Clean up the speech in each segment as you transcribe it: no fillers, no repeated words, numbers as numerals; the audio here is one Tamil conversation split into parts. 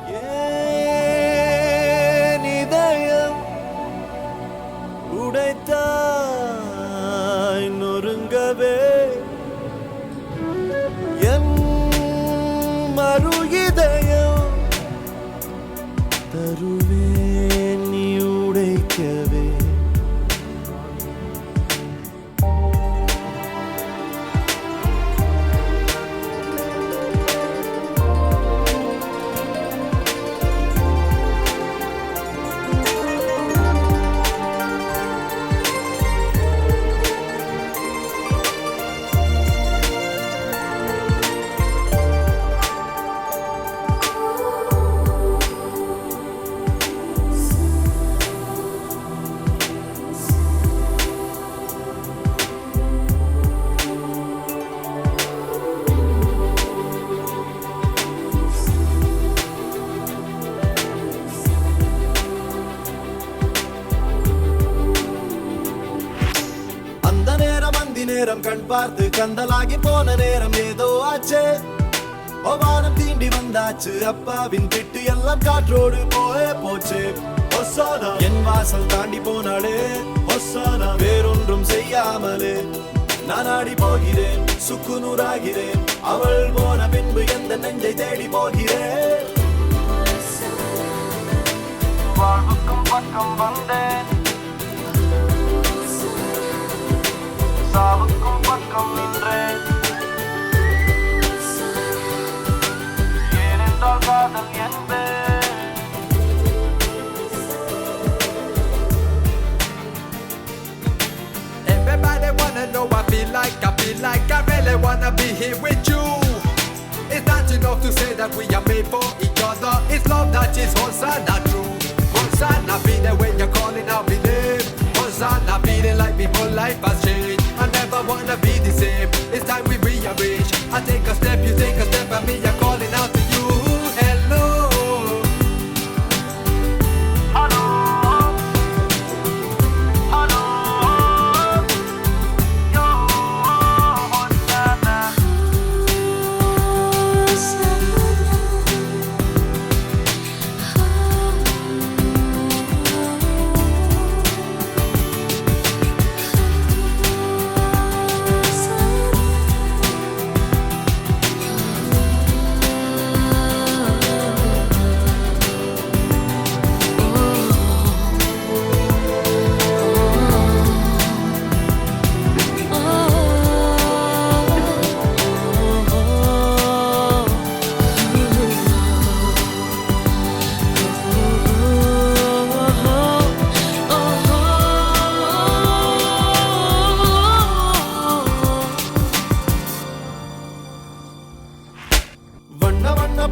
ஏன் இதயம் உடைத்தாய் நொறுங்கவே என் மறு இதயம் தருவேன் நீ உடைக்கவே நேரம் கண் பார்த்து கந்தலாகி போன நேரம் ஏதோ ஆச்சு வானம் தீண்டி வந்தாச்சு அப்பாவின் திட்டு எல்லாம் காற்றோடு போச்சு ஒசானா என் வாசல் தாண்டி போனாலே ஒசானா வேறொன்றும் செய்யாமலே நான் ஆடி போகிறேன் சுக்குநூறாகிறேன் அவள் போன பின்பு எந்த நெஞ்சை தேடி போகிறேன் வாழ்வுக்கும் பக்கம் வந்தேன் சாவுக்கும் பக்கம் நின்றேன் ஏனென்றால் காதல் என்பேன் Everybody wanna know I feel like I really wanna be here with you. It's not enough to say that we are made for each other. It's love that is Hosanna true. Hosanna be there when you're calling out my name. Hosanna feeling like before life has changed. I never wanna be the same. It's time we rearrange. I take a step, you take a step, and me I'm calling out to you. Hello. Hello. Hello. Yo, Hosanna.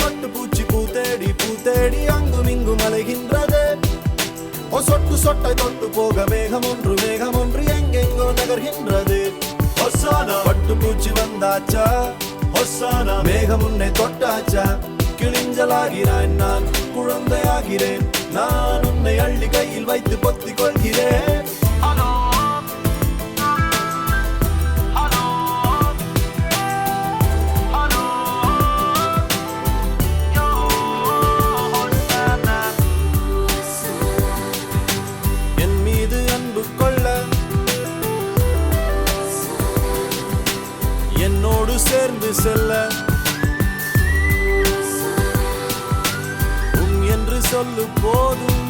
பட்டு பூச்சி பூத்தேடி அங்கும் இங்கும் அலைகின்றது சொட்டு சொட்டை தொட்டு போக மேகம் ஒன்று எங்கெங்கோ நகர்கின்றது ஒசானா பட்டு பூச்சி வந்தாச்சா ஒசானா மேகம் உன்னை தொட்டாச்சா கிழிஞ்சலாகிறான் நான் குழந்தையாகிறேன் நான் உன்னை அள்ளி கையில் வைத்து பொத்திக் கொள்கிறேன் என்னோடு சேர்ந்து செல்ல என்று சொல்லு போதும்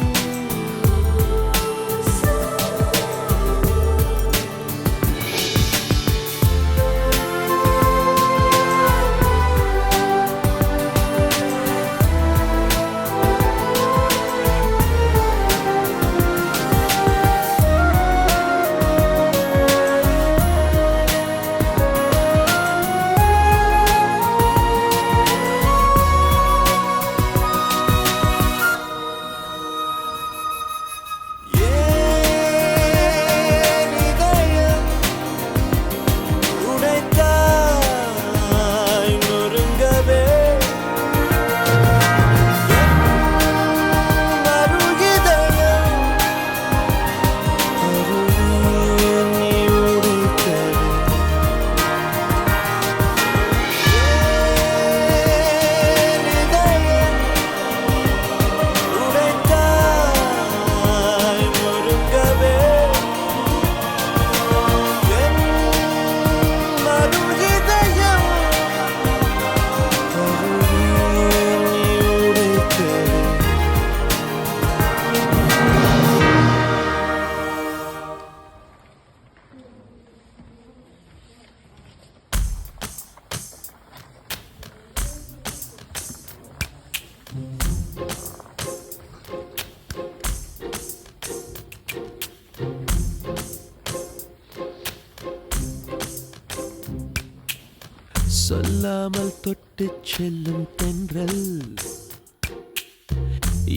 சொல்லாமல் தொட்டுச் செல்லும் தென்றல்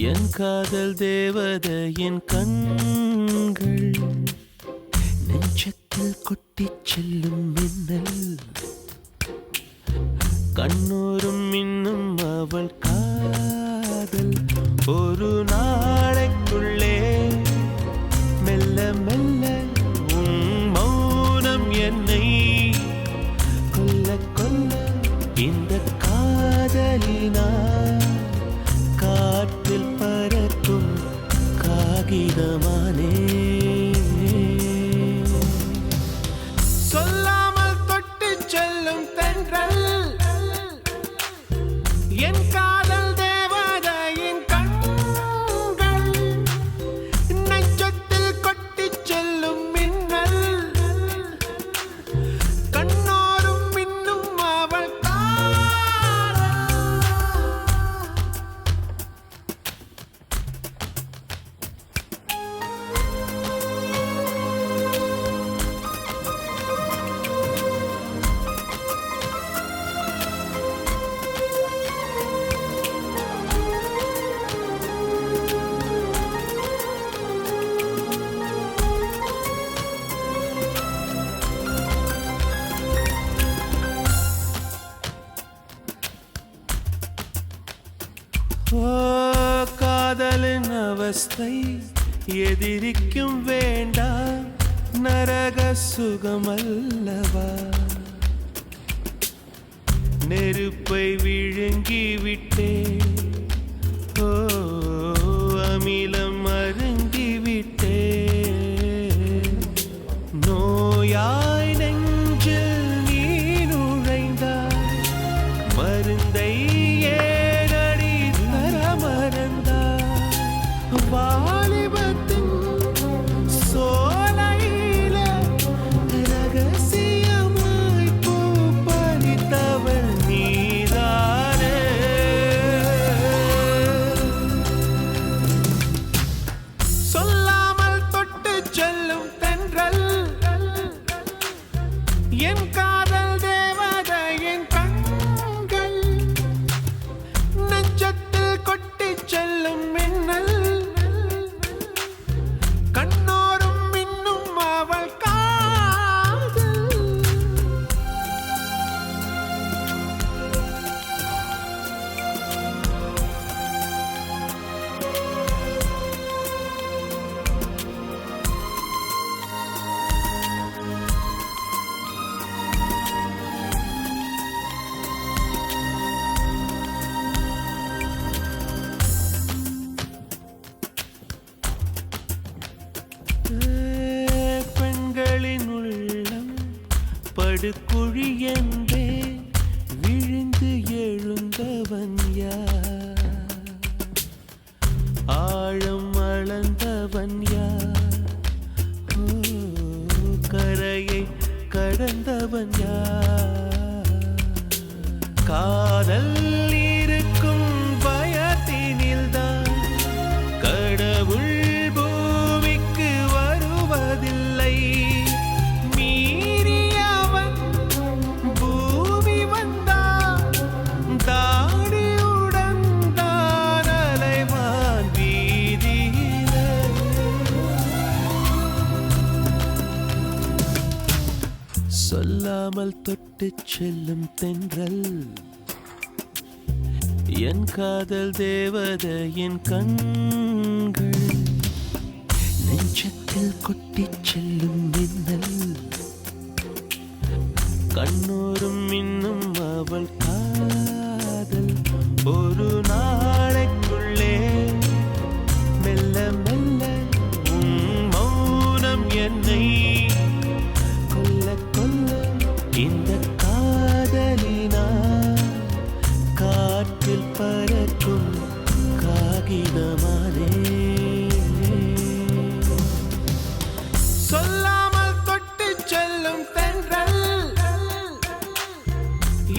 என் காதல் தேவதையின் கண்கள் நெஞ்சத்தில் கொட்டிச் செல்லும் மின்னல் கண்ணோரும் இன்னும் அவள் காதல் ஒரு நாளைக்குள்ளே மெல்ல மெல்ல உன் மௌனம் என்னை கொல்ல கொல்ல இந்த காதலினால் காற்றில் பறக்கும் காகிதமானே சொல்லாமல் தொட்டுச் செல்லும் தென்றல் என் காதல் தேவதையின் கண்கள் நெஞ்சத்தில் கொட்டிச் செல்லும் மின்னல் கண்ணோரும் மின்னும் அவள் ஓ காதலின் அவஸ்தை எதிரிக்கும் வேண்டாம் நரக சுகமல்லவா நெருப்பை விழுங்கி விட்டே ஓ அமிலம் அருங்கி விட்டே நோயாய் நெஞ்சில் நீ நுழைந்தாய் மருந்தை ஏனடி தர மறந்தாய் வாலிபத்தின் சோலையில ரகசியமாய் பூ பறித்தவள் நீதானே சொல்லாமல் தொட்டுச் செல்லும் தென்றல் என் காதல் தேவதையின் கண்கள் நெஞ்சத்தில் கொட்டிச் செல்லும் மின்னல் கண்ணோரும் மின்னும் அவள் காதல் பெண்களின் உள்ளம் படுகுழி என்றே விழுந்து எழுந்தவன் யார் ஆழம் அளந்தவன் யார் ஓ கரையை கடந்தவன் யார் காதல் இருக்கும் பயத்தினில்தான் கடவுள் பூமிக்கு வருவதில்லை மீறியவன் பூமி வந்தான் தாடியுடன் தான் அலைவான் வீதியிலே சொல்லாமல் தொட்டுச் செல்லும் தென்றல் என் காதல் தேவதையின் கண்கள் நெஞ்சத்தில் கொட்டிச் செல்லும் மின்னல் கண்ணோரும் இன்னும் அவள் காதல் ஒரு நாளைக்குள்ளே மெல்ல மெல்ல உன் மௌனம் என்னை கொல்ல கொல்ல இந்த காதலினால் காற்றில் பறக்கும் காகிதமானே சொல்லாமல் தொட்டுச் செல்லும் தென்றல்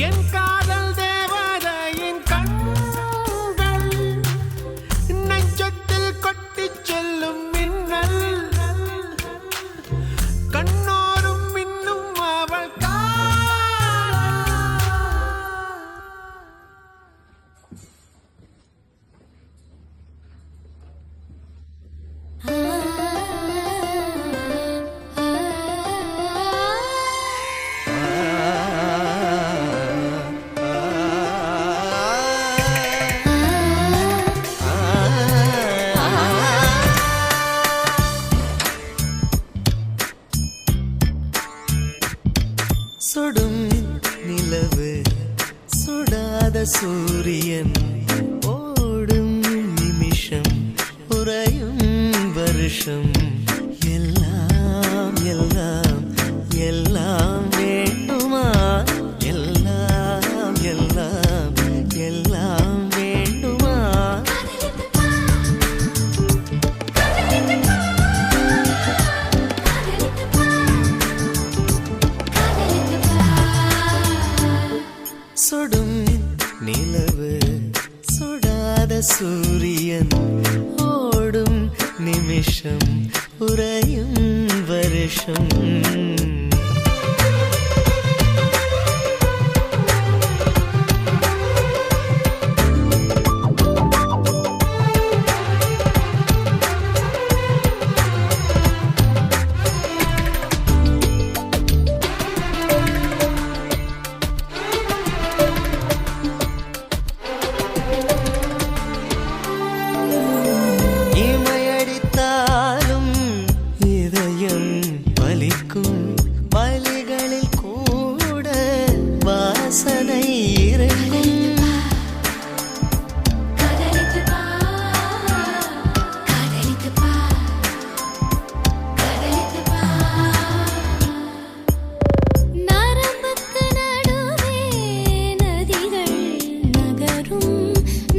என் காதல் தேவதையின் கண்கள் சூரியன் ஓடும் நிமிஷம் உறையும் வருஷம் எல்லாம் எல்லாம் எல்லாம் வேண்டுமா எல்லாம் எல்லாம் எல்லாம் வேண்டுமா சுடும் நிலவு சுடாத சூரியன் ஓடும் நிமிஷம் உறையும் வருஷம் இமையடித்தாலும் இதயம் வலிக்கும் வலிகளில் கூட வாசனை இறங்கும் நரம்புக்கு நடுவே நதிகள் நகரும்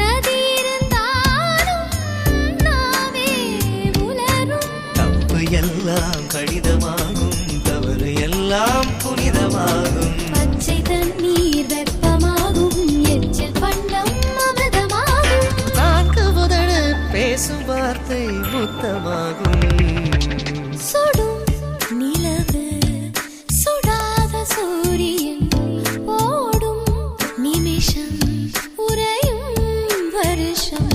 நதி இருந்தாலும் நாவே உலரும் தப்பு எல்லாம் கடிதமாகும் தவறு எல்லாம் புனிதமாகும் பச்சை தண்ணீர் வெப்பமாகும் எச்சில் பண்டம் அமிர்தமாகும் நான்கு முதடு பேசும் வார்த்தை முத்தமாகும் சுடும் நிலவு சுடாத சூரியன் ஓடும் நிமிஷம் உறையும் வருஷம்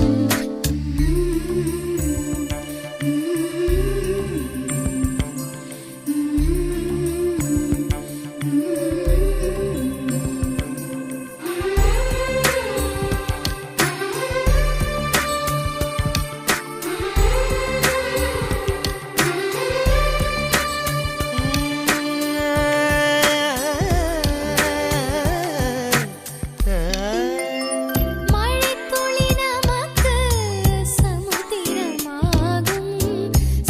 மழைத்துளி நமக்கு சமுத்திரமாகும்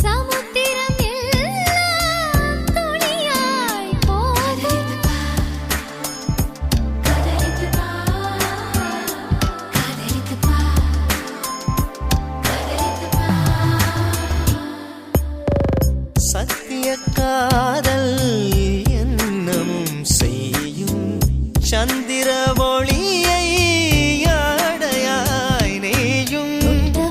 சமுத்திரம் எல்லாம் துளியாய் போகும் சத்திய காதல் என்னமும் செய்யும் சந்திர ஒளியை ஆடையாய் நெய்யும்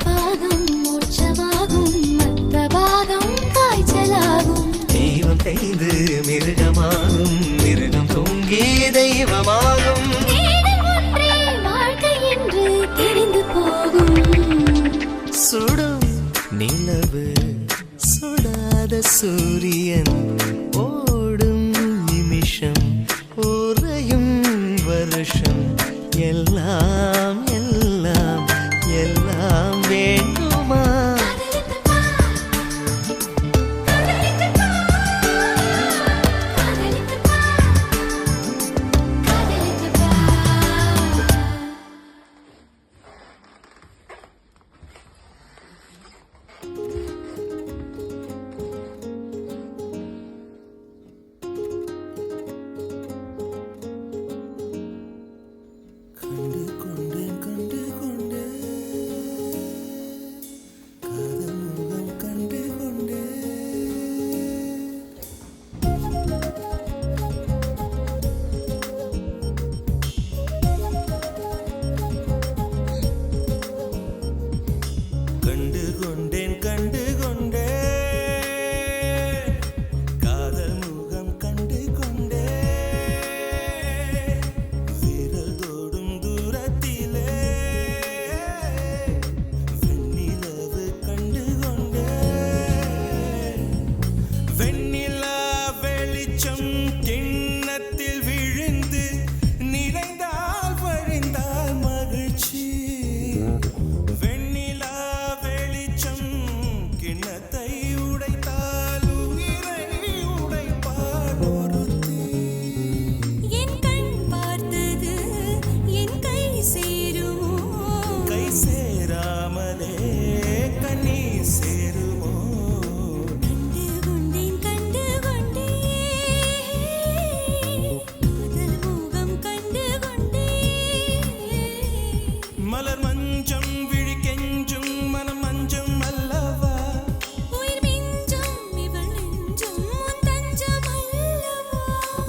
பாகம் மோட்சமாகும் மத்த பாகம் காய்ச்சலாகும் தெய்வம் செய்து மிருகமாகும் மிருகம் தொங்கி தெய்வமாகும் தேடல் ஒன்றே வாழ்க்கை என்று தெரிந்து போகும் சுடும் நிலவு சுடாத சூரியன் ஓடும் நிமிஷம் உறையும் வருஷம் எல்லாம் எல்லாம் எல்லாம் வேண்டுமா சேருமோ கண்டு கொண்டேன் காதல் மோகம் கண்டு கொண்டேன் மலர் மஞ்சம் விழி கெஞ்சும் மனம் மஞ்சம் அல்லவா உயிர் மிஞ்சும் இவள் நெஞ்சும் உன் தஞ்சம் அல்லவா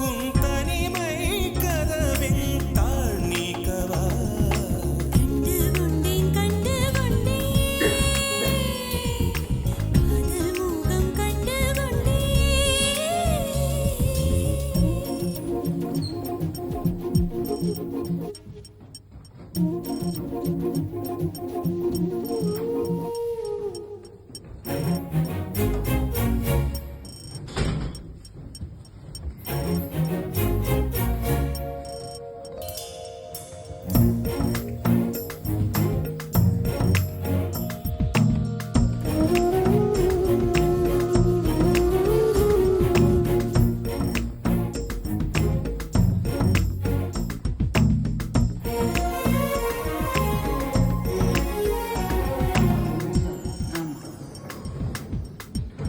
உன் தனிமை கதவின் தாழ் நீக்கவா கண்டு கொண்டேன் காதல் மோகம் கண்டு கொண்டேன்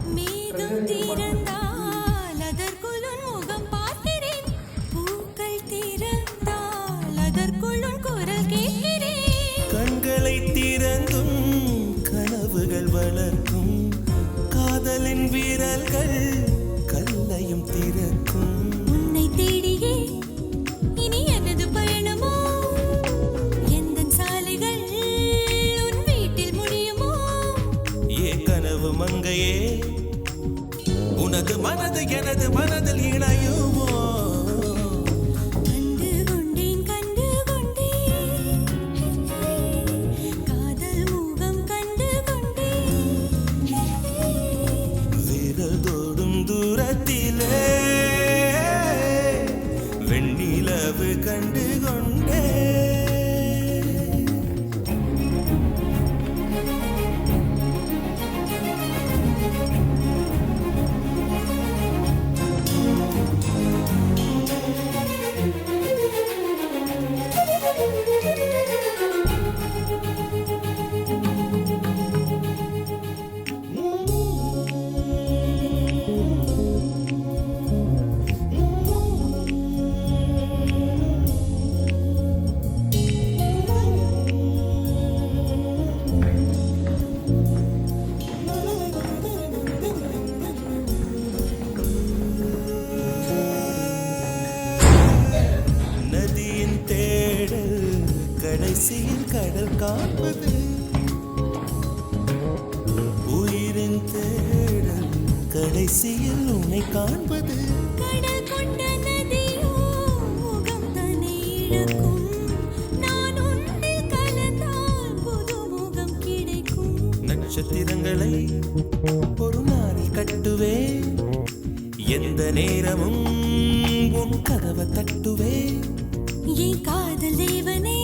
மேகம் திறந்தால் அதற்குள் உன் முகம் பார்க்கிறேன் பூக்கள் திறந்தால் அதற்குள் உன் குரல் கேட்கிறேன் கண்களை திறந்தும் கனவுகள் வளர்க்கும் காதலின் வீரர்கள் கல்லையும் திறக்கும் உன்னை தேடியே இனி எனது பயணமோ எந்தன் சாலைகள் உன் வீட்டில் முடியுமோ ஏ கனவு மங்கையே உனது மனது எனது மனதில் இணையுமோ கண்டு கொண்டேன் காதல் மோகம் கண்டு கொண்டேன் விரல் தோடும் தூரத்திலே வெண்ணிலவு கண்டு கொண்டே நதியின் தேடல் கடைசியில் கடல் காண்பது உயிரின் தேடல் கடைசியில் உன்னை காண்பது கடல் கொண்ட நதியோ முகம் தன்னை இழக்கும் நான் உன்னில் கலந்தால் புது முகம் கிடைக்கும் நட்சத்திரங்களை ஒரு நாளில் கட்டுவேன் எந்த நேரமும் உன் கதவை தட்டுவேன் என் காதல் தேவனே